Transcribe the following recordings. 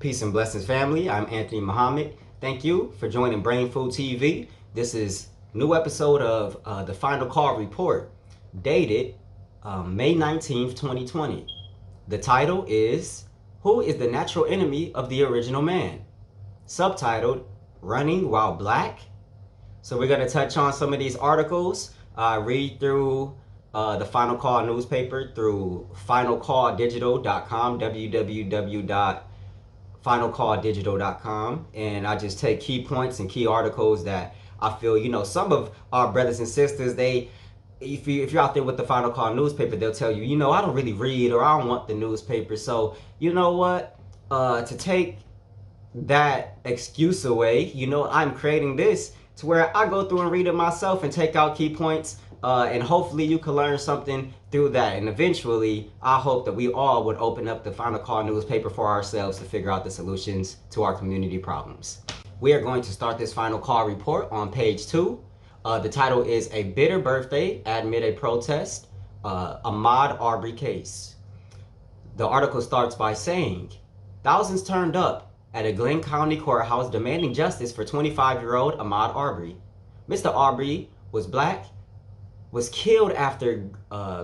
Peace and blessings, family. I'm Anthony Muhammad. Thank you for joining Brain Food TV. This is a new episode of the Final Call Report, dated May 19th, 2020. The title is, Who is the Natural Enemy of the Original Man? Subtitled, Running While Black. So we're going to touch on some of these articles, read through the Final Call newspaper through finalcalldigital.com, www.finalcalldigital.com, and I just take key points and key articles that I feel, some of our brothers and sisters, if you're out there with the Final Call newspaper, they'll tell you, I don't really read, or I don't want the newspaper. So you know what, to take that excuse away, I'm creating this to where I go through and read it myself and take out key points, and hopefully you can learn something through that. And eventually, I hope that we all would open up the Final Call newspaper for ourselves to figure out the solutions to our community problems. We are going to start this Final Call report on page 2. The title is A Bitter Birthday Amid a Protest, Ahmad RB Case. The article starts by saying, thousands turned up at a Glenn County courthouse demanding justice for 25-year-old Ahmad RB. Mr. RB was black, was killed after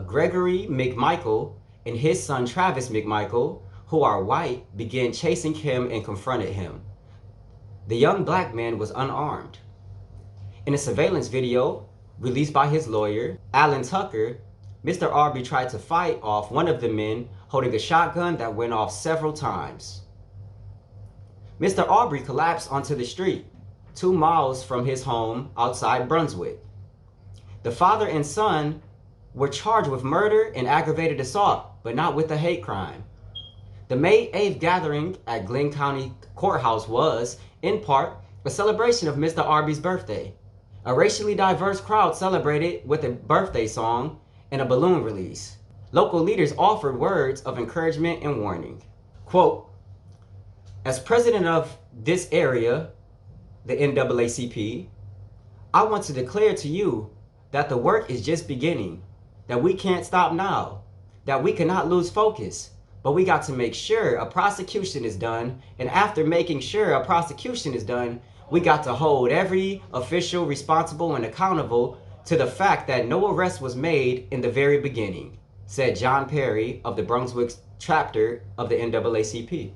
Gregory McMichael and his son Travis McMichael, who are white, began chasing him and confronted him. The young black man was unarmed. In a surveillance video released by his lawyer, Alan Tucker, Mr. RB tried to fight off one of the men holding a shotgun that went off several times. Mr. RB collapsed onto the street, 2 miles from his home outside Brunswick. The father and son were charged with murder and aggravated assault, but not with a hate crime. The May 8th gathering at Glenn County Courthouse was, in part, a celebration of Mr. RB's birthday. A racially diverse crowd celebrated with a birthday song and a balloon release. Local leaders offered words of encouragement and warning. Quote, as president of this area, the NAACP, I want to declare to you that the work is just beginning, that we can't stop now, that we cannot lose focus, but we got to make sure a prosecution is done, and after making sure a prosecution is done, we got to hold every official responsible and accountable to the fact that no arrest was made in the very beginning, said John Perry of the Brunswick chapter of the NAACP.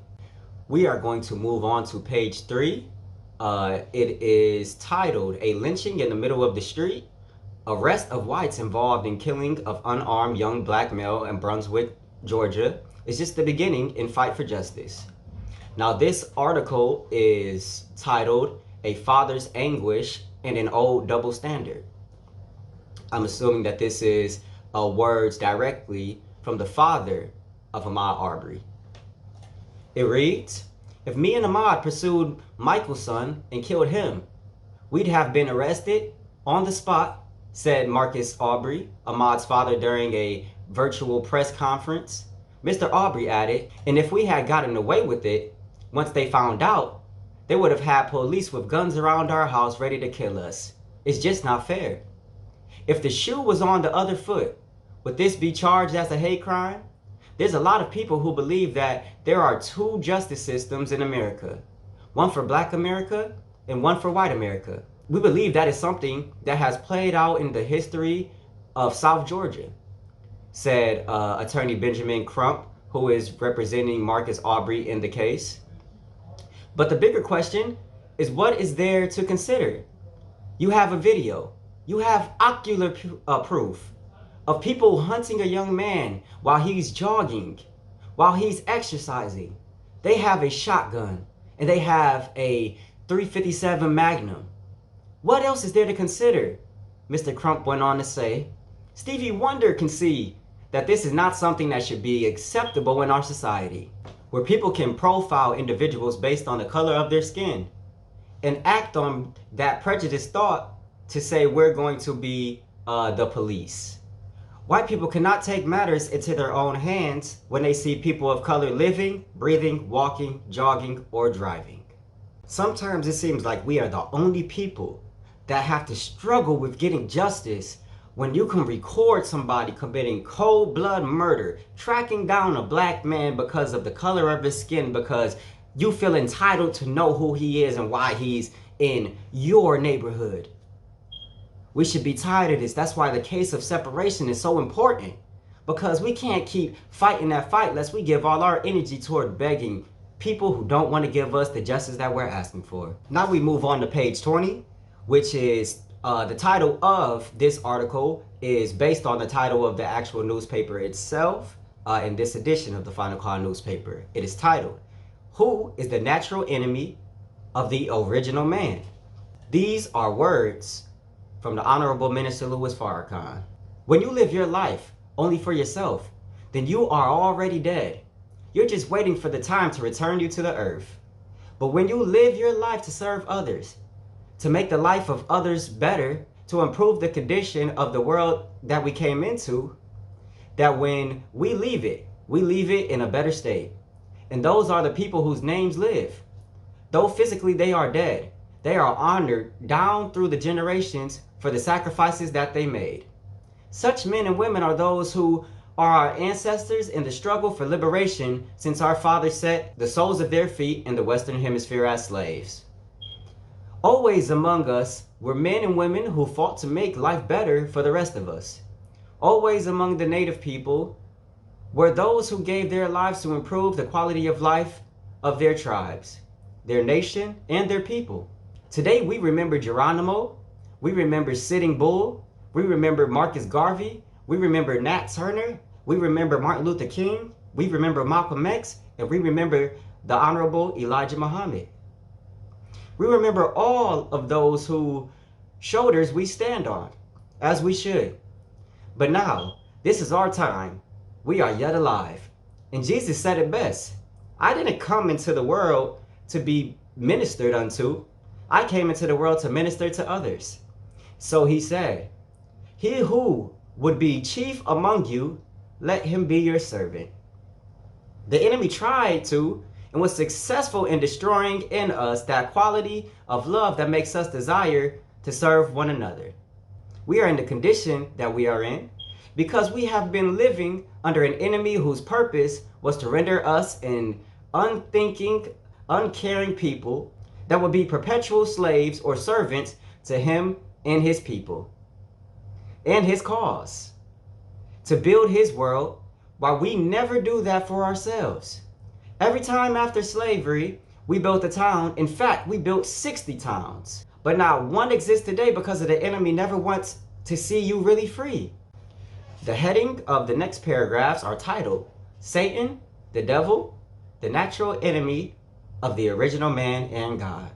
We are going to move on to page 3. It is titled, A Lynching in the Middle of the Street, Arrest of Whites Involved in Killing of Unarmed Young Black Male in Brunswick, Georgia, is just the beginning in Fight for Justice. Now this article is titled, A Father's Anguish and an Old Double Standard. I'm assuming that this is words directly from the father of Ahmad RB. It reads, if me and Ahmad pursued Michael's son and killed him, we'd have been arrested on the spot, said Marcus Aubrey, Ahmad's father, during a virtual press conference. Mr. Aubrey added, and if we had gotten away with it, once they found out, they would have had police with guns around our house ready to kill us. It's just not fair. If the shoe was on the other foot, would this be charged as a hate crime? There's a lot of people who believe that there are 2 justice systems in America, one for Black America and one for white America. We believe that is something that has played out in the history of South Georgia, said attorney Benjamin Crump, who is representing Marcus Aubrey in the case. But the bigger question is, what is there to consider? You have a video, you have ocular proof of people hunting a young man while he's jogging, while he's exercising. They have a shotgun and they have a .357 Magnum. What else is there to consider? Mr. Crump went on to say, Stevie Wonder can see that this is not something that should be acceptable in our society, where people can profile individuals based on the color of their skin and act on that prejudiced thought to say we're going to be the police. White people cannot take matters into their own hands when they see people of color living, breathing, walking, jogging, or driving. Sometimes it seems like we are the only people that have to struggle with getting justice when you can record somebody committing cold blood murder, tracking down a black man because of the color of his skin, because You feel entitled to know who he is and why he's in your neighborhood. We should be tired of this. That's why the case of separation is so important, because we can't keep fighting that fight lest we give all our energy toward begging people who don't want to give us the justice that we're asking for. Now we move on to page 20, which is the title of this article is based on the title of the actual newspaper itself in this edition of the Final Call newspaper. It is titled, "Who is the Natural Enemy of the Original Man?" These are words from the Honorable Minister Louis Farrakhan. When you live your life only for yourself, then you are already dead. You're just waiting for the time to return you to the earth. But when you live your life to serve others, to make the life of others better, to improve the condition of the world that we came into, that when we leave it in a better state. And those are the people whose names live. Though physically they are dead, they are honored down through the generations for the sacrifices that they made. Such men and women are those who are our ancestors in the struggle for liberation since our fathers set the soles of their feet in the Western Hemisphere as slaves. Always among us were men and women who fought to make life better for the rest of us. Always among the native people were those who gave their lives to improve the quality of life of their tribes, their nation, and their people. Today we remember Geronimo, we remember Sitting Bull, we remember Marcus Garvey, we remember Nat Turner, we remember Martin Luther King, we remember Malcolm X, and we remember the Honorable Elijah Muhammad. We remember all of those whose shoulders we stand on, as we should. But now, this is our time. We are yet alive. And Jesus said it best. I didn't come into the world to be ministered unto. I came into the world to minister to others. So he said, "He who would be chief among you, let him be your servant." The enemy tried to and was successful in destroying in us that quality of love that makes us desire to serve one another. We are in the condition that we are in because we have been living under an enemy whose purpose was to render us an unthinking, uncaring people that would be perpetual slaves or servants to him and his people and his cause, to build his world, while we never do that for ourselves. Every time after slavery, we built a town. In fact, we built 60 towns. But not one exists today because of the enemy never wants to see you really free. The heading of the next paragraphs are titled, "Satan, the Devil, the Natural Enemy of the Original Man and God."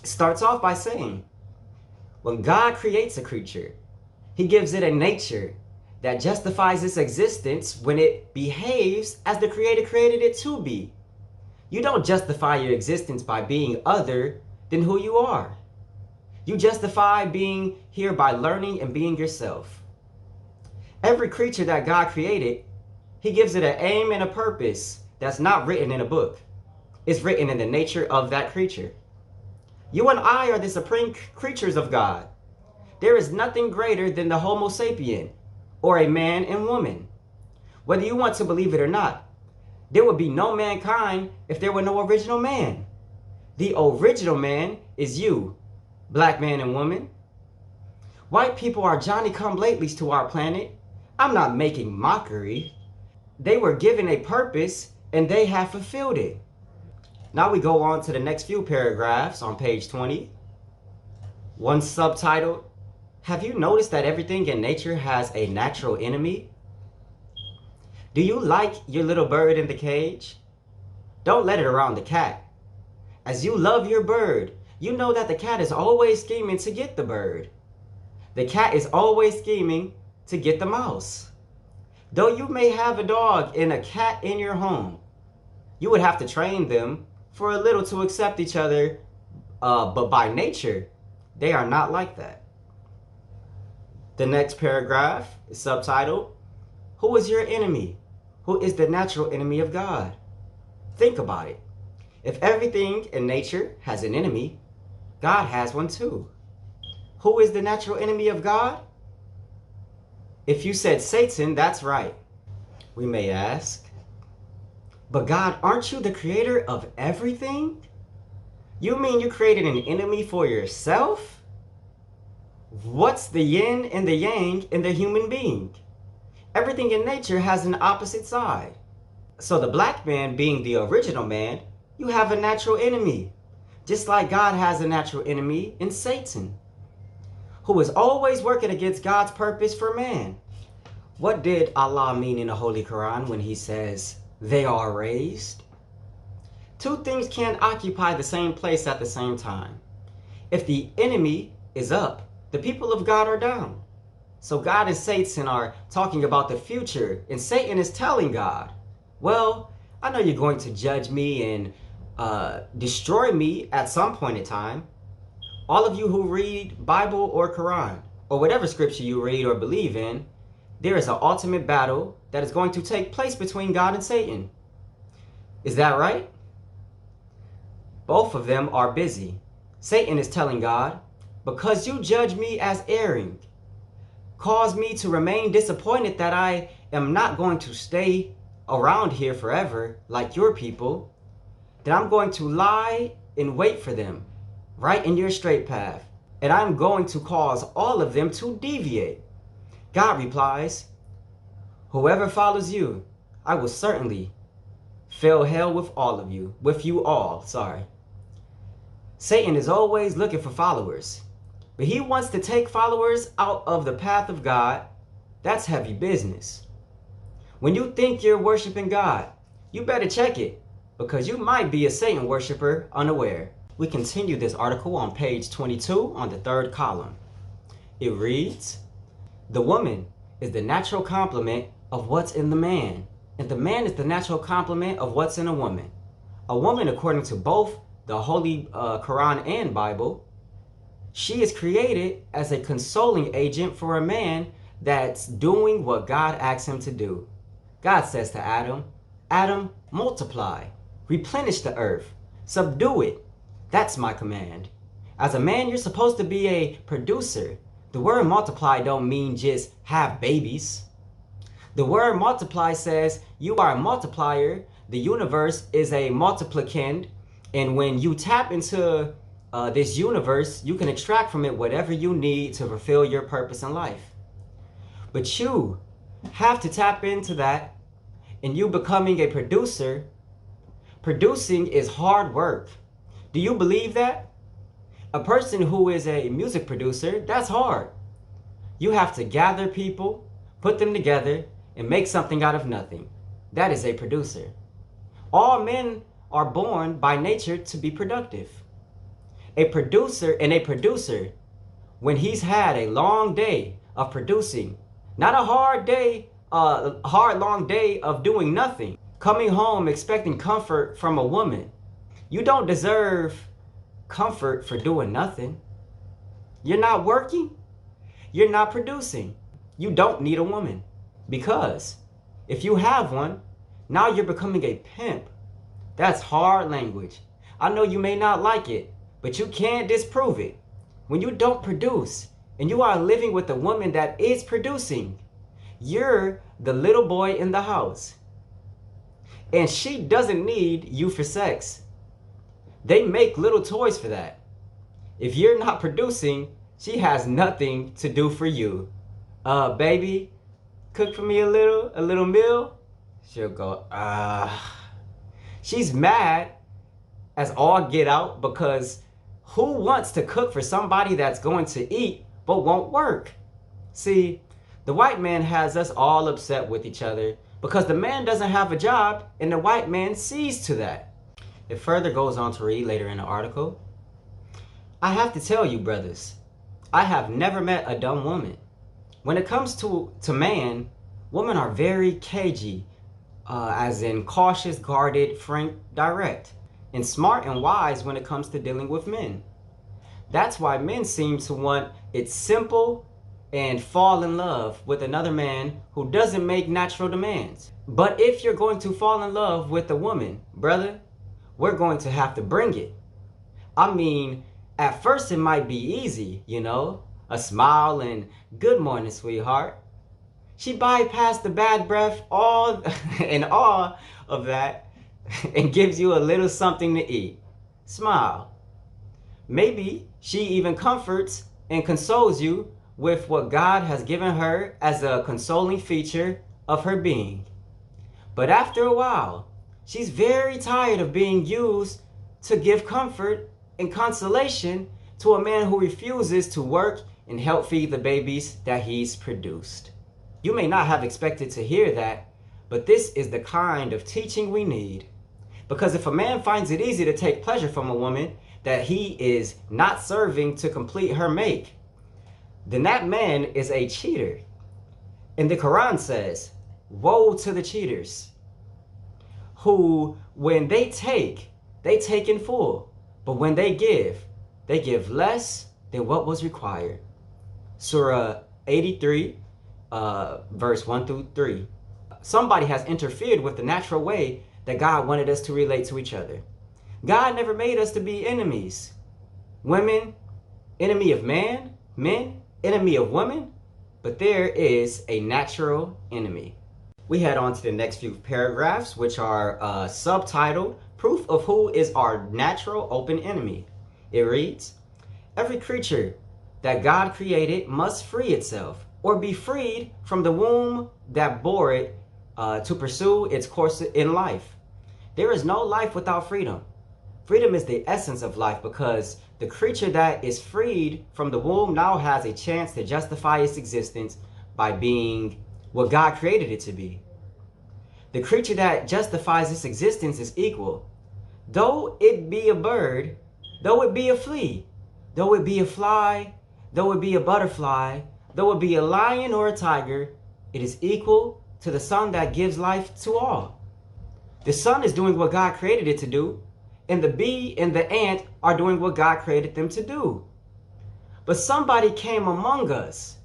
It starts off by saying, when God creates a creature, he gives it a nature that justifies its existence when it behaves as the Creator created it to be. You don't justify your existence by being other than who you are. You justify being here by learning and being yourself. Every creature that God created, he gives it an aim and a purpose that's not written in a book. It's written in the nature of that creature. You and I are the supreme creatures of God. There is nothing greater than the Homo sapien, or a man and woman. Whether you want to believe it or not, there would be no mankind if there were no original man. The original man is you, black man and woman. White people are Johnny-come-latelys to our planet. I'm not making mockery. They were given a purpose and they have fulfilled it. Now we go on to the next few paragraphs on page 20. One subtitled, "Have you noticed that everything in nature has a natural enemy?" Do you like your little bird in the cage? Don't let it around the cat. As you love your bird, you know that the cat is always scheming to get the bird. The cat is always scheming to get the mouse. Though you may have a dog and a cat in your home, you would have to train them for a little to accept each other, but by nature, they are not like that. The next paragraph is subtitled, "Who is your enemy? Who is the natural enemy of God?" Think about it. If everything in nature has an enemy, God has one too. Who is the natural enemy of God? If you said Satan, that's right. We may ask, But God, aren't you the creator of everything? You mean you created an enemy for yourself? What's the yin and the yang in the human being? Everything in nature has an opposite side. So the black man being the original man, you have a natural enemy. Just like God has a natural enemy in Satan, who is always working against God's purpose for man. What did Allah mean in the Holy Quran when he says, they are raised? Two things can't occupy the same place at the same time. If the enemy is up, the people of God are down. So God and Satan are talking about the future, and Satan is telling God, well, I know you're going to judge me and destroy me at some point in time. All of you who read Bible or Quran, or whatever scripture you read or believe in, there is an ultimate battle that is going to take place between God and Satan. Is that right? Both of them are busy. Satan is telling God, because you judge me as erring, cause me to remain disappointed that I am not going to stay around here forever like your people, then I'm going to lie and wait for them right in your straight path, and I'm going to cause all of them to deviate. God replies, whoever follows you, I will certainly fill hell with you all. Satan is always looking for followers, but he wants to take followers out of the path of God. That's heavy business. When you think you're worshiping God, you better check it, because you might be a Satan worshiper unaware. We continue this article on page 22 on the third column. It reads, the woman is the natural complement of what's in the man, and the man is the natural complement of what's in a woman. A woman, according to both the Holy Quran and Bible, she is created as a consoling agent for a man that's doing what God asks him to do. God says to Adam, Adam, multiply, replenish the earth, subdue it. That's my command. As a man, you're supposed to be a producer. The word multiply don't mean just have babies. The word multiply says you are a multiplier. The universe is a multiplicand. And when you tap into this universe, you can extract from it whatever you need to fulfill your purpose in life. But you have to tap into that, and you becoming a producer. Producing is hard work. Do you believe that? A person who is a music producer, that's hard. You have to gather people, put them together, and make something out of nothing. That is a producer. All men are born by nature to be productive. A producer, when he's had a long day of producing, not a hard long day of doing nothing, coming home expecting comfort from a woman. You don't deserve comfort for doing nothing. You're not working. You're not producing. You don't need a woman, because if you have one, now you're becoming a pimp. That's hard language. I know you may not like it, but you can't disprove it. When you don't produce and you are living with a woman that is producing, you're the little boy in the house. And she doesn't need you for sex. They make little toys for that. If you're not producing, she has nothing to do for you. Baby, cook for me a little meal? She'll go, She's mad as all get out, because who wants to cook for somebody that's going to eat but won't work? See, the white man has us all upset with each other because the man doesn't have a job, and the white man sees to that. It further goes on to read later in the article, I have to tell you, brothers, I have never met a dumb woman. When it comes to man, women are very cagey, as in cautious, guarded, frank, direct, and smart and wise when it comes to dealing with men. That's why men seem to want it simple and fall in love with another man who doesn't make natural demands. But if you're going to fall in love with a woman, brother, we're going to have to bring it. I mean, at first it might be easy, you know, a smile and good morning, sweetheart. She bypassed the bad breath and all of that and gives you a little something to eat. Smile. Maybe she even comforts and consoles you with what God has given her as a consoling feature of her being. But after a while, she's very tired of being used to give comfort and consolation to a man who refuses to work and help feed the babies that he's produced. You may not have expected to hear that, but this is the kind of teaching we need. Because if a man finds it easy to take pleasure from a woman that he is not serving to complete her make, then that man is a cheater. And the Quran says, woe to the cheaters, who when they take in full, but when they give less than what was required. Surah 83, verse 1 through 3. Somebody has interfered with the natural way that God wanted us to relate to each other. God never made us to be enemies. Women, enemy of man, men, enemy of women, but there is a natural enemy. We head on to the next few paragraphs, which are subtitled, Proof of Who is Our Natural Open Enemy. It reads, every creature that God created must free itself or be freed from the womb that bore it to pursue its course in life. There is no life without freedom. Freedom is the essence of life because the creature that is freed from the womb now has a chance to justify its existence by being what God created it to be. The creature that justifies its existence is equal. Though it be a bird, though it be a flea, though it be a fly, though it be a butterfly, though it be a lion or a tiger, it is equal to the sun that gives life to all. The sun is doing what God created it to do, and the bee and the ant are doing what God created them to do. But somebody came among us.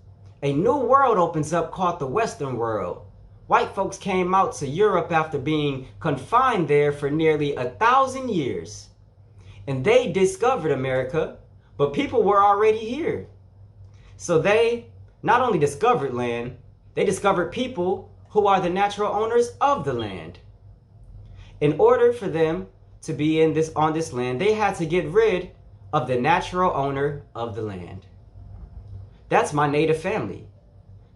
A new world opens up called the Western world. White folks came out to Europe after being confined there for nearly 1,000 years. And they discovered America, but people were already here. So they not only discovered land, they discovered people who are the natural owners of the land. In order for them to be on this land, they had to get rid of the natural owner of the land. That's my native family.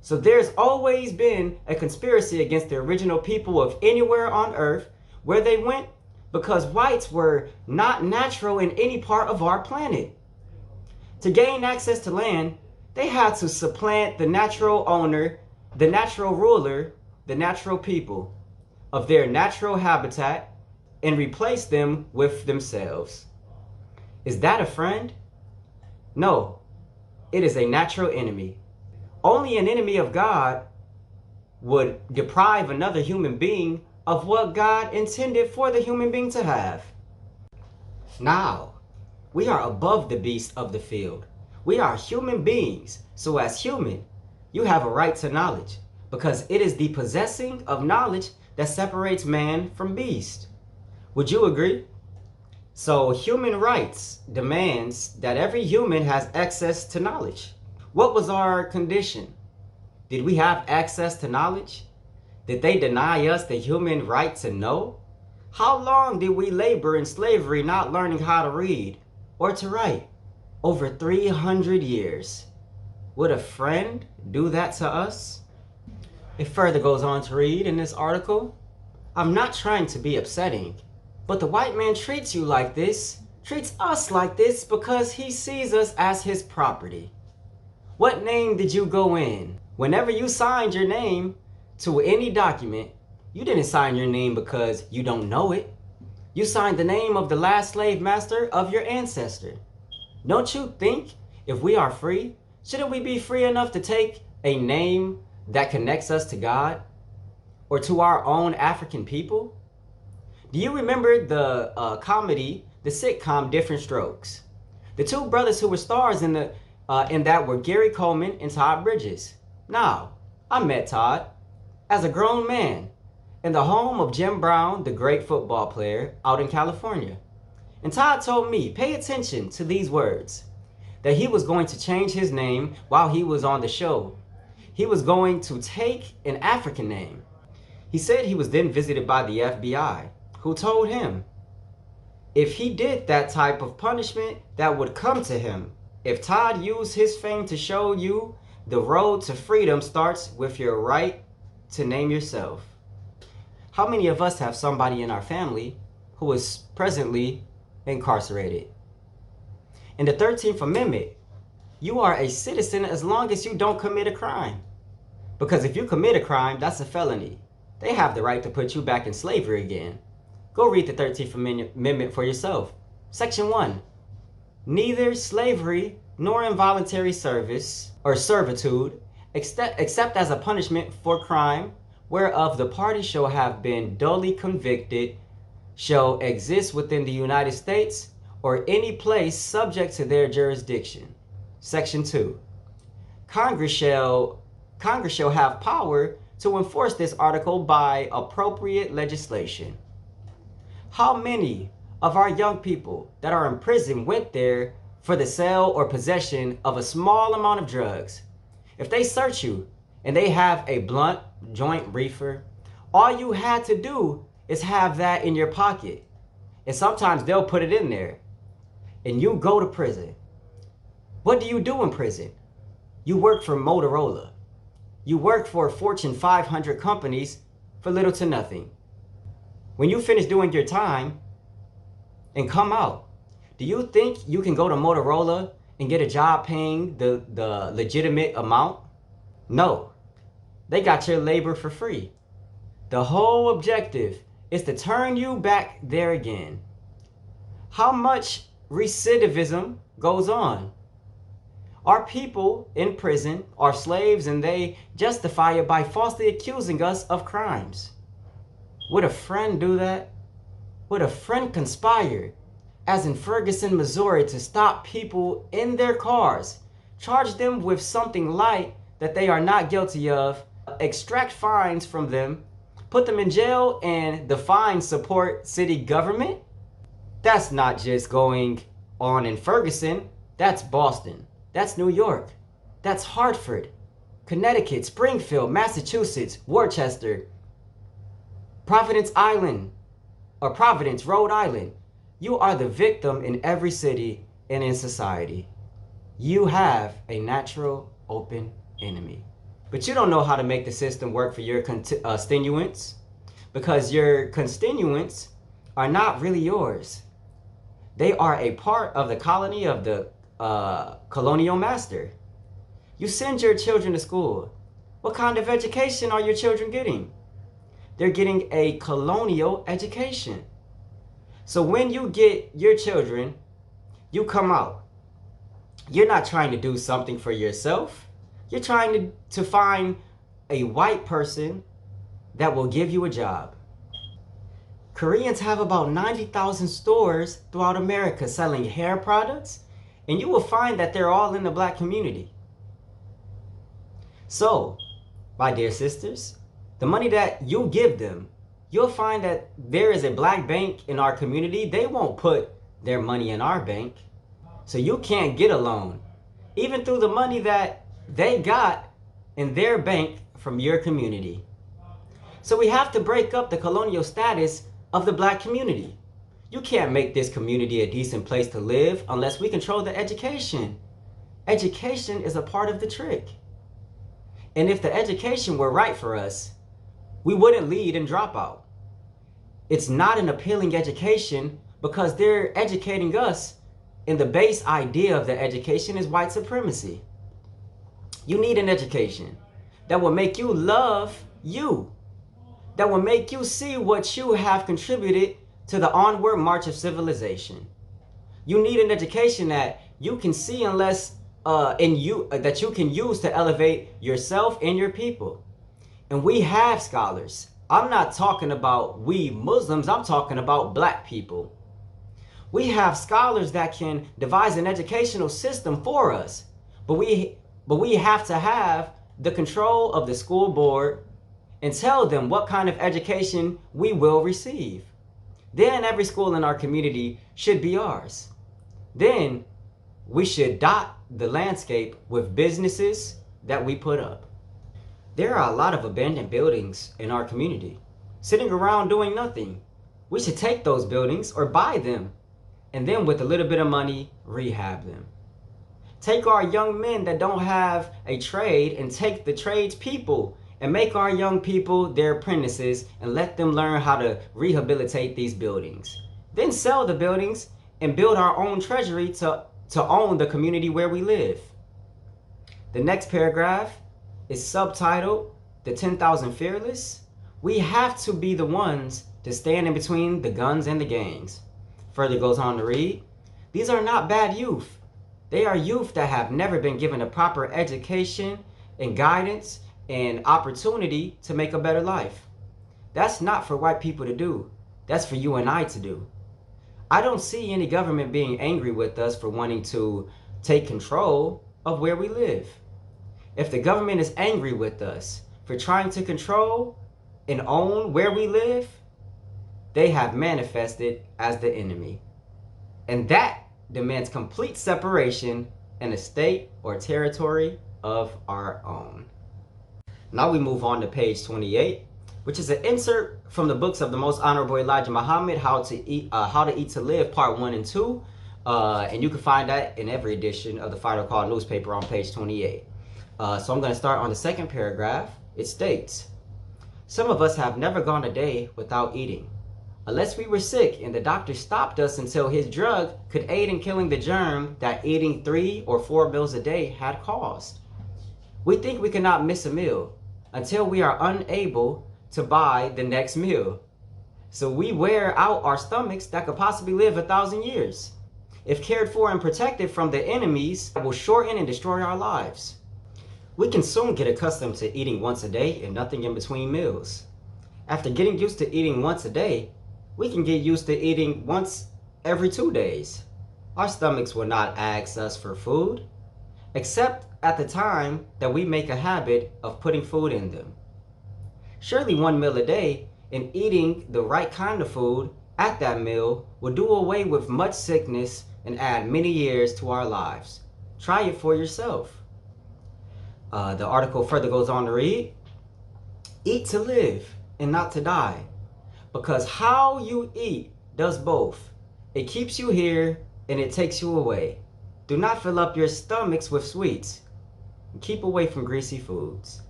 So there's always been a conspiracy against the original people of anywhere on earth where they went because whites were not natural in any part of our planet. To gain access to land, they had to supplant the natural owner, the natural ruler, the natural people of their natural habitat and replace them with themselves. Is that a friend? No, it is a natural enemy. Only an enemy of God would deprive another human being of what God intended for the human being to have. Now, we are above the beast of the field. We are human beings. So as human, you have a right to knowledge because it is the possessing of knowledge that separates man from beast. Would you agree? So human rights demands that every human has access to knowledge. What was our condition? Did we have access to knowledge? Did they deny us the human right to know? How long did we labor in slavery not learning how to read or to write? Over 300 years. Would a friend do that to us? It further goes on to read in this article, I'm not trying to be upsetting, but the white man treats you like this, treats us like this because he sees us as his property. What name did you go in? Whenever you signed your name to any document, you didn't sign your name because you don't know it. You signed the name of the last slave master of your ancestor. Don't you think if we are free, shouldn't we be free enough to take a name that connects us to God or to our own African people? Do you remember the comedy, the sitcom Different Strokes? The two brothers who were stars in that were Gary Coleman and Todd Bridges. Now, I met Todd as a grown man in the home of Jim Brown, the great football player out in California. And Todd told me, pay attention to these words, that he was going to change his name while he was on the show. He was going to take an African name. He said he was then visited by the FBI, who told him if he did that type of punishment, that would come to him. If Todd used his fame to show you the road to freedom starts with your right to name yourself. How many of us have somebody in our family who is presently incarcerated? In the 13th Amendment, you are a citizen as long as you don't commit a crime. Because if you commit a crime, that's a felony. They have the right to put you back in slavery again. Go read the 13th Amendment for yourself. Section 1. Neither slavery nor involuntary service or servitude, except as a punishment for crime whereof the party shall have been duly convicted, shall exist within the United States or any place subject to their jurisdiction. Section 2. Congress shall have power to enforce this article by appropriate legislation. How many of our young people that are in prison went there for the sale or possession of a small amount of drugs? If they search you and they have a blunt, joint, reefer, all you had to do is have that in your pocket. And sometimes they'll put it in there and you go to prison. What do you do in prison? You work for Motorola. You work for Fortune 500 companies for little to nothing. When you finish doing your time and come out, do you think you can go to Motorola and get a job paying the legitimate amount? No. They got your labor for free. The whole objective is to turn you back there again. How much recidivism goes on? Our people in prison are slaves and they justify it by falsely accusing us of crimes. Would a friend do that? Would a friend conspire, as in Ferguson, Missouri, to stop people in their cars, charge them with something light that they are not guilty of, extract fines from them, put them in jail, and the fines support city government? That's not just going on in Ferguson. That's Boston. That's New York. That's Hartford, Connecticut, Springfield, Massachusetts, Worcester, Providence, Rhode Island. You are the victim in every city and in society. You have a natural open enemy. But you don't know how to make the system work for your constituents, because your constituents are not really yours. They are a part of the colony of the colonial master. You send your children to school. What kind of education are your children getting? They're getting a colonial education. So when you get your children, you come out. You're not trying to do something for yourself. You're trying to find a white person that will give you a job. Koreans have about 90,000 stores throughout America selling hair products, and you will find that they're all in the black community. So, my dear sisters, the money that you give them, you'll find that there is a black bank in our community. They won't put their money in our bank. So you can't get a loan, even through the money that they got in their bank from your community. So we have to break up the colonial status of the black community. You can't make this community a decent place to live unless we control the education. Education is a part of the trick. And if the education were right for us, we wouldn't lead in dropout. It's not an appealing education because they're educating us, and the base idea of the education is white supremacy. You need an education that will make you love you, that will make you see what you have contributed to the onward march of civilization. You need an education that you can see that you can use to elevate yourself and your people. And we have scholars. I'm not talking about we Muslims, I'm talking about black people. We have scholars that can devise an educational system for us, but we have to have the control of the school board and tell them what kind of education we will receive. Then every school in our community should be ours. Then we should dot the landscape with businesses that we put up. There are a lot of abandoned buildings in our community, sitting around doing nothing. We should take those buildings or buy them, and then with a little bit of money, rehab them. Take our young men that don't have a trade and take the tradespeople and make our young people their apprentices and let them learn how to rehabilitate these buildings. Then sell the buildings and build our own treasury to own the community where we live. The next paragraph is subtitled, The 10,000 Fearless. We have to be the ones to stand in between the guns and the gangs. Further goes on to read, these are not bad youth. They are youth that have never been given a proper education and guidance and opportunity to make a better life. That's not for white people to do. That's for you and I to do. I don't see any government being angry with us for wanting to take control of where we live. If the government is angry with us for trying to control and own where we live, they have manifested as the enemy. And that demands complete separation in a state or territory of our own. Now we move on to page 28, which is an insert from the books of the Most Honorable Elijah Muhammad, How to Eat to Live, Part 1 and 2. And you can find that in every edition of the Final Call newspaper on page 28. So I'm going to start on the second paragraph. It states, some of us have never gone a day without eating, unless we were sick and the doctor stopped us until his drug could aid in killing the germ that eating 3 or 4 meals a day had caused. We think we cannot miss a meal until we are unable to buy the next meal. So we wear out our stomachs that could possibly live 1,000 years. If cared for and protected from the enemies that will shorten and destroy our lives. We can soon get accustomed to eating once a day and nothing in between meals. After getting used to eating once a day, we can get used to eating once every 2 days. Our stomachs will not ask us for food, except at the time that we make a habit of putting food in them. Surely 1 meal a day and eating the right kind of food at that meal will do away with much sickness and add many years to our lives. Try it for yourself. The article further goes on to read, eat to live and not to die. Because how you eat does both. It keeps you here and it takes you away. Do not fill up your stomachs with sweets. Keep away from greasy foods.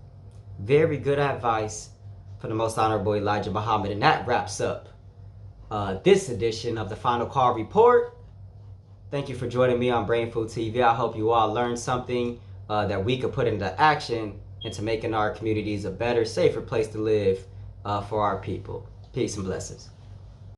Very good advice from the Most Honorable Elijah Muhammad. And that wraps up this edition of the Final Call Report. Thank you for joining me on Brain Food TV. I hope you all learned something that we could put into action into making our communities a better, safer place to live for our people. Peace and blessings.